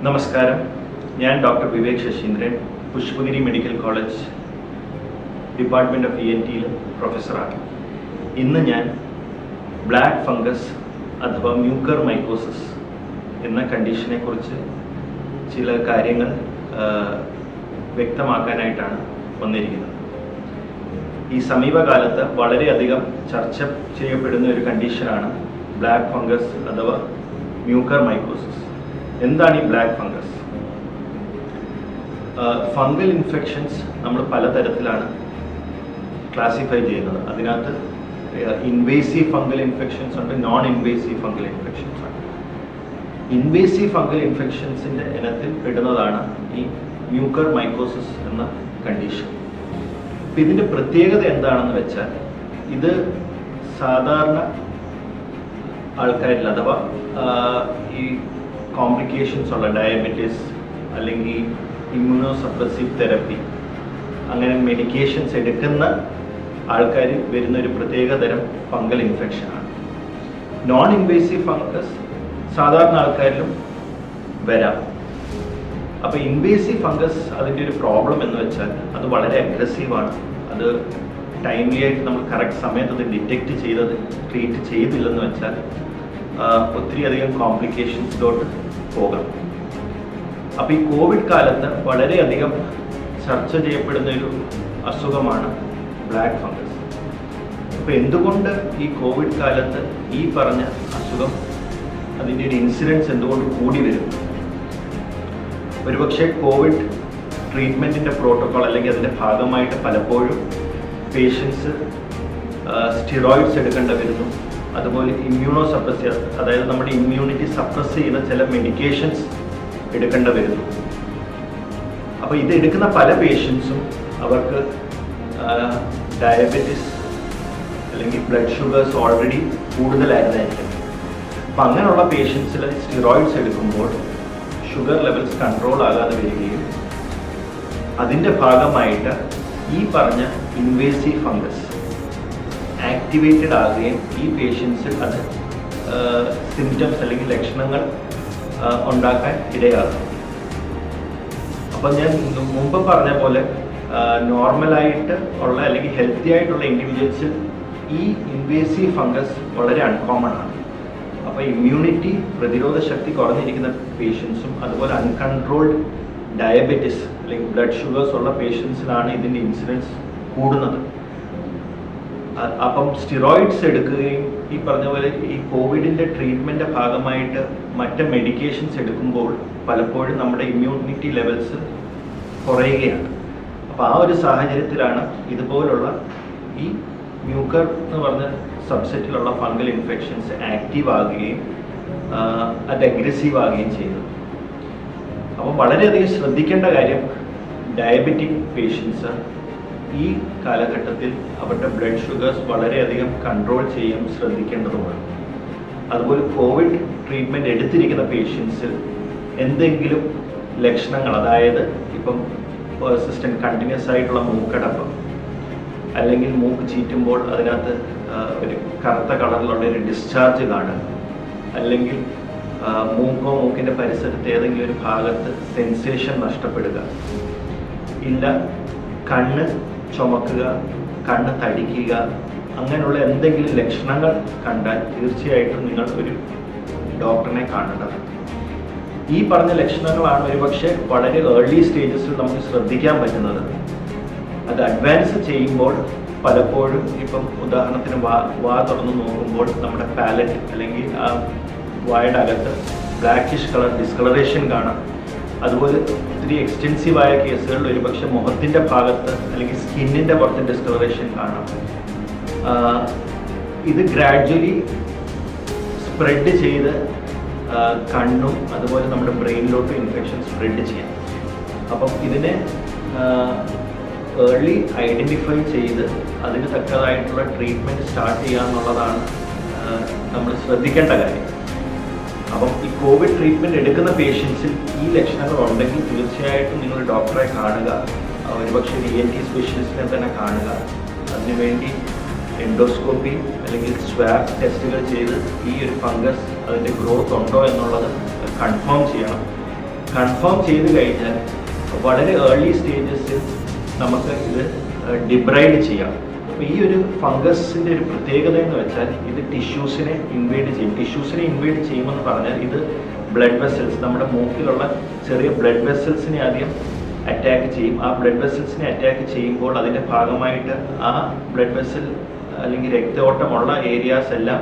നമസ്കാരം, ഞാൻ Dr.Vivek Sasindran, Pushpagiri medical college department of ENTയിൽ പ്രൊഫസറാണ്. ഇന്ന് ഞാൻ ബ്ലാക്ക് ഫംഗസ് അഥവാ മ്യൂക്കർ മൈക്കോസിസ് എന്ന കണ്ടീഷനെ കുറിച്ച് ചില കാര്യങ്ങൾ വ്യക്തമാക്കാനായിട്ടാണ് വന്നിരിക്കുന്നത്. ഈ സമീപകാലത്ത് വളരെയധികം ചർച്ച ചെയ്യപ്പെടുന്ന ഒരു കണ്ടീഷനാണ് ബ്ലാക്ക് ഫംഗസ് അഥവാ മ്യൂക്കർ മൈക്കോസിസ്. എന്താണ് ഈ ബ്ലാക്ക് ഫംഗസ്? ഫംഗൽ ഇൻഫെക്ഷൻസ് നമ്മൾ പലതരത്തിലാണ് ക്ലാസിഫൈ ചെയ്യുന്നത്. അതിനകത്ത് ഇൻവേസീവ് ഫംഗൽ ഇൻഫെക്ഷൻസ് ഉണ്ട്, നോൺ ഇൻവേസീവ് ഫംഗൽ ഇൻഫെക്ഷൻസ് ഉണ്ട്. ഇൻവേസീവ് ഫംഗൽ ഇൻഫെക്ഷൻസിൻ്റെ ഇനത്തിൽ പെടുന്നതാണ് ഈ മ്യൂക്കർ മൈക്കോസിസ് എന്ന കണ്ടീഷൻ. അപ്പം ഇതിൻ്റെ പ്രത്യേകത എന്താണെന്ന് വെച്ചാൽ, ഇത് സാധാരണ ആൾക്കാരിൽ അഥവാ ഈ കോംപ്ലിക്കേഷൻസ് ഉള്ള ഡയബറ്റീസ് അല്ലെങ്കിൽ ഇമ്മ്യൂണോ സപ്രസീവ് തെറപ്പി അങ്ങനെ മെഡിക്കേഷൻസ് എടുക്കുന്ന ആൾക്കാരിൽ വരുന്നൊരു പ്രത്യേകതരം ഫംഗൽ ഇൻഫെക്ഷനാണ്. നോൺ ഇൻവേസീവ് ഫംഗസ് സാധാരണ ആൾക്കാരിലും വരാം. അപ്പോൾ ഇൻവേസീവ് ഫംഗസ് അതിൻ്റെ ഒരു പ്രോബ്ലം എന്ന് വെച്ചാൽ അത് വളരെ അഗ്രസീവാണ്. അത് ടൈംലി ആയിട്ട് നമ്മൾ കറക്റ്റ് സമയത്ത് അത് ഡിറ്റക്റ്റ് ചെയ്തത് ട്രീറ്റ് ചെയ്തില്ലെന്ന് വെച്ചാൽ ഒത്തിരി അധികം കോംപ്ലിക്കേഷൻസിലോട്ട് പോകാം. അപ്പോൾ ഈ കോവിഡ് കാലത്ത് വളരെയധികം ചർച്ച ചെയ്യപ്പെടുന്ന ഒരു അസുഖമാണ് ബ്ലാക്ക് ഫംഗസ്. അപ്പോൾ എന്തുകൊണ്ട് ഈ കോവിഡ് കാലത്ത് ഈ പറഞ്ഞ അസുഖം അതിൻ്റെ ഒരു ഇൻസിഡൻസ് എന്തുകൊണ്ട് കൂടി വരും? ഒരുപക്ഷെ കോവിഡ് ട്രീറ്റ്മെൻറ്റിൻ്റെ പ്രോട്ടോക്കോൾ അല്ലെങ്കിൽ അതിൻ്റെ ഭാഗമായിട്ട് പലപ്പോഴും പേഷ്യൻസ് സ്റ്റിറോയിഡ്സ് എടുക്കേണ്ടി വരുന്നു. അതുപോലെ ഇമ്മ്യൂണോ സപ്രസ്, അതായത് നമ്മുടെ ഇമ്മ്യൂണിറ്റി സപ്രസ് ചെയ്യുന്ന ചില മെഡിക്കേഷൻസ് എടുക്കേണ്ടി വരുന്നു. അപ്പോൾ ഇത് എടുക്കുന്ന പല പേഷ്യൻസും അവർക്ക് ഡയബറ്റിസ് അല്ലെങ്കിൽ ബ്ലഡ് ഷുഗേഴ്സ് ഓൾറെഡി കൂടുതലായിരുന്നായിരിക്കും. അപ്പം അങ്ങനെയുള്ള പേഷ്യൻസിൽ സ്റ്റിറോയിഡ്സ് എടുക്കുമ്പോൾ ഷുഗർ ലെവൽസ് കൺട്രോൾ ആകാതെ വരികയും അതിൻ്റെ ഭാഗമായിട്ട് ഈ പറഞ്ഞ ഇൻവേസീവ് ഫംഗസ് ആക്ടിവേറ്റഡ് ആകുകയും ഈ പേഷ്യൻസിൽ അത് സിംറ്റംസ് അല്ലെങ്കിൽ ലക്ഷണങ്ങൾ ഉണ്ടാക്കാൻ ഇടയാകും. അപ്പം ഞാൻ മുമ്പ് പറഞ്ഞ പോലെ നോർമലായിട്ട് ഉള്ള അല്ലെങ്കിൽ ഹെൽത്തി ആയിട്ടുള്ള ഇൻഡിവിജ്വൽസിൽ ഈ ഇൻവേസീവ് ഫംഗസ് വളരെ അൺകോമൺ ആണ്. അപ്പോൾ ഇമ്മ്യൂണിറ്റി പ്രതിരോധ ശക്തി കുറഞ്ഞിരിക്കുന്ന പേഷ്യൻസും അതുപോലെ അൺകൺട്രോൾഡ് ഡയബറ്റിസ് അല്ലെങ്കിൽ ബ്ലഡ് ഷുഗേഴ്സ് ഉള്ള പേഷ്യൻസിലാണ് ഇതിൻ്റെ ഇൻസിഡൻസ് കൂടുന്നത്. അപ്പം സ്റ്റിറോയിഡ്സ് എടുക്കുകയും ഈ പറഞ്ഞ പോലെ ഈ കോവിഡിൻ്റെ ട്രീറ്റ്മെൻറ്റിൻ്റെ ഭാഗമായിട്ട് മറ്റ് മെഡിക്കേഷൻസ് എടുക്കുമ്പോൾ പലപ്പോഴും നമ്മുടെ ഇമ്മ്യൂണിറ്റി ലെവൽസ് കുറയുകയാണ്. അപ്പോൾ ആ ഒരു സാഹചര്യത്തിലാണ് ഇതുപോലുള്ള ഈ മ്യൂക്കർ എന്ന് പറഞ്ഞ സബ്സെറ്റിലുള്ള ഫംഗൽ ഇൻഫെക്ഷൻസ് ആക്റ്റീവ് ആകുകയും അത് അഗ്രസീവ് ആകുകയും ചെയ്യുന്നത്. അപ്പോൾ വളരെയധികം ശ്രദ്ധിക്കേണ്ട കാര്യം, ഡയബറ്റിക് പേഷ്യൻസ് ഈ കാലഘട്ടത്തിൽ അവരുടെ ബ്ലഡ് ഷുഗേഴ്സ് വളരെയധികം കൺട്രോൾ ചെയ്യാൻ ശ്രദ്ധിക്കേണ്ടതുമാണ്. അതുപോലെ കോവിഡ് ട്രീറ്റ്മെൻറ്റ് എടുത്തിരിക്കുന്ന പേഷ്യൻസിൽ എന്തെങ്കിലും ലക്ഷണങ്ങൾ, അതായത് ഇപ്പം പെർസിസ്റ്റൻറ്റ് കണ്ടിന്യൂസ് ആയിട്ടുള്ള മൂക്കടപ്പ് അല്ലെങ്കിൽ മൂക്ക് ചീറ്റുമ്പോൾ അതിനകത്ത് ഒരു കറുത്ത കളറിലുള്ള ഒരു ഡിസ്ചാർജ് കാണുക, അല്ലെങ്കിൽ മൂക്കോ മൂക്കിൻ്റെ പരിസരത്ത് ഏതെങ്കിലും ഒരു ഭാഗത്ത് സെൻസേഷൻ നഷ്ടപ്പെടുക, ഇല്ല കണ്ണ് ചുമക്കുക, കണ്ണ് തടിക്കുക, അങ്ങനെയുള്ള എന്തെങ്കിലും ലക്ഷണങ്ങൾ കണ്ടാൽ തീർച്ചയായിട്ടും നിങ്ങൾ ഒരു ഡോക്ടറിനെ കാണേണ്ടതാണ്. ഈ പറഞ്ഞ ലക്ഷണങ്ങളാണ് ഒരുപക്ഷെ വളരെ ഏർലി സ്റ്റേജസിൽ നമുക്ക് ശ്രദ്ധിക്കാൻ പറ്റുന്നത്. അത് അഡ്വാൻസ് ചെയ്യുമ്പോൾ പലപ്പോഴും ഇപ്പം ഉദാഹരണത്തിന് വാ തുറന്ന് നോക്കുമ്പോൾ നമ്മുടെ പാലറ്റ് അല്ലെങ്കിൽ ആ വായുടെ അകത്ത് ബ്ലാക്കിഷ് കളർ ഡിസ്കളറേഷൻ കാണാം. അതുപോലെ ഒത്തിരി എക്സ്റ്റെൻസീവായ കേസുകളിൽ ഒരുപക്ഷെ മുഖത്തിൻ്റെ ഭാഗത്ത് അല്ലെങ്കിൽ സ്കിന്നിൻ്റെ പുറത്ത് ഡിസ്കളറേഷൻ കാണാം. ഇത് ഗ്രാജ്വലി സ്പ്രെഡ് ചെയ്ത് കണ്ണും അതുപോലെ നമ്മുടെ ബ്രെയിനിലോട്ടും ഇൻഫെക്ഷൻ സ്പ്രെഡ് ചെയ്യാം. അപ്പം ഇതിനെ ഏർലി ഐഡൻറ്റിഫൈ ചെയ്ത് അതിന് തക്കതായിട്ടുള്ള ട്രീറ്റ്മെൻറ്റ് സ്റ്റാർട്ട് ചെയ്യുക എന്നുള്ളതാണ് നമ്മൾ ശ്രദ്ധിക്കേണ്ട കാര്യം. അപ്പം ഈ കോവിഡ് ട്രീറ്റ്മെൻറ്റ് എടുക്കുന്ന പേഷ്യൻസിൽ ഈ ലക്ഷണങ്ങൾ ഉണ്ടെങ്കിൽ തീർച്ചയായിട്ടും നിങ്ങൾ ഡോക്ടറെ കാണുക, ഒരുപക്ഷെ ENT സ്പെഷ്യലിസ്റ്റിനെ തന്നെ കാണുക. അതിനുവേണ്ടി എൻഡോസ്കോപ്പി അല്ലെങ്കിൽ സ്വാബ് ടെസ്റ്റുകൾ ചെയ്ത് ഈ ഒരു ഫംഗസ് അതിൻ്റെ ഗ്രോത്ത് ഉണ്ടോ എന്നുള്ളത് കൺഫേം ചെയ്യണം. കൺഫേം ചെയ്ത് കഴിഞ്ഞാൽ വളരെ ഏർലി സ്റ്റേജസിൽ നമുക്ക് ഇത് ഡിബ്രൈഡ് ചെയ്യാം. അപ്പോൾ ഈ ഒരു ഫംഗസിൻ്റെ ഒരു പ്രത്യേകത എന്ന് വെച്ചാൽ ഇത് ടിഷ്യൂസിനെ ഇൻവേഡ് ചെയ്യും. ടിഷ്യൂസിനെ ഇൻവേഡ് ചെയ്യുമെന്ന് പറഞ്ഞാൽ ഇത് ബ്ലഡ് വെസൽസ്, നമ്മുടെ മൂക്കിലുള്ള ചെറിയ ബ്ലഡ് വെസൽസിനെ ആദ്യം അറ്റാക്ക് ചെയ്യും. ആ ബ്ലഡ് വെസൽസിനെ അറ്റാക്ക് ചെയ്യുമ്പോൾ അതിൻ്റെ ഭാഗമായിട്ട് ആ ബ്ലഡ് വെസൽ അല്ലെങ്കിൽ രക്തയോട്ടമുള്ള ഏരിയാസ് എല്ലാം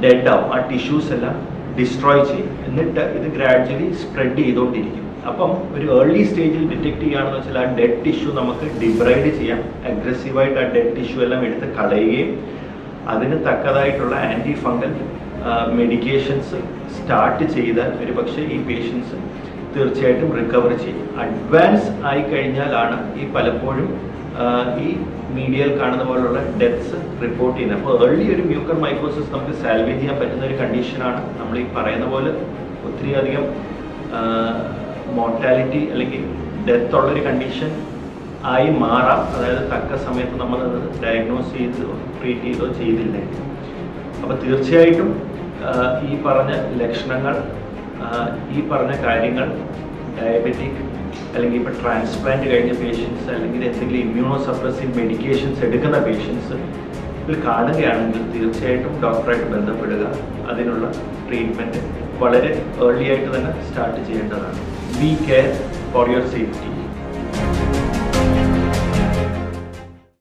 ഡെഡ് ആവും. ആ ടിഷ്യൂസ് എല്ലാം ഡിസ്ട്രോയ് ചെയ്യും. എന്നിട്ട് ഇത് ഗ്രാജ്വലി സ്പ്രെഡ് ചെയ്തുകൊണ്ടിരിക്കും. അപ്പം ഒരു ഏർലി സ്റ്റേജിൽ ഡിറ്റക്ട് ചെയ്യുകയാണെന്ന് വെച്ചാൽ ആ ഡെഡ് ടിഷ്യൂ നമുക്ക് ഡിബ്രൈഡ് ചെയ്യാം. അഗ്രസീവായിട്ട് ആ ഡെഡ് ടിഷ്യൂ എല്ലാം എടുത്ത് കളയുകയും അതിന് തക്കതായിട്ടുള്ള ആൻറ്റി ഫംഗൽ മെഡിക്കേഷൻസ് സ്റ്റാർട്ട് ചെയ്താൽ ഒരു പക്ഷേ ഈ പേഷ്യൻസ് തീർച്ചയായിട്ടും റിക്കവർ ചെയ്യും. അഡ്വാൻസ് ആയി കഴിഞ്ഞാലാണ് ഈ പലപ്പോഴും ഈ മീഡിയയിൽ കാണുന്ന പോലുള്ള ഡെത്ത്സ് റിപ്പോർട്ട് ചെയ്യുന്നത്. അപ്പോൾ ഏർലി ഒരു മ്യൂക്കർ മൈക്കോസിസ് നമുക്ക് സാൽവേജ് ചെയ്യാൻ പറ്റുന്ന ഒരു കണ്ടീഷനാണ്. നമ്മൾ ഈ പറയുന്ന പോലെ ഒത്തിരി അധികം മോർട്ടാലിറ്റി അല്ലെങ്കിൽ ഡെത്ത് ഉള്ളൊരു കണ്ടീഷൻ ആയി മാറാം. അതായത് തക്ക സമയത്ത് നമ്മളത് ഡയഗ്നോസ് ചെയ്തോ ട്രീറ്റ് ചെയ്തോ ചെയ്തില്ലേ. അപ്പോൾ തീർച്ചയായിട്ടും ഈ പറഞ്ഞ ലക്ഷണങ്ങൾ, ഈ പറഞ്ഞ കാര്യങ്ങൾ ഡയബറ്റിക് അല്ലെങ്കിൽ ഇപ്പോൾ ട്രാൻസ്പ്ലാന്റ് കഴിഞ്ഞ പേഷ്യൻസ് അല്ലെങ്കിൽ എന്തെങ്കിലും ഇമ്മ്യൂണോ സപ്രസീവ് മെഡിക്കേഷൻസ് എടുക്കുന്ന പേഷ്യൻസ് ഇതിൽ കാണുകയാണെങ്കിൽ തീർച്ചയായിട്ടും ഡോക്ടറായിട്ട് ബന്ധപ്പെടുക. അതിനുള്ള ട്രീറ്റ്മെൻറ്റ് വളരെ ഏർലി ആയിട്ട് തന്നെ സ്റ്റാർട്ട് ചെയ്യേണ്ടതാണ്. B care for your safety.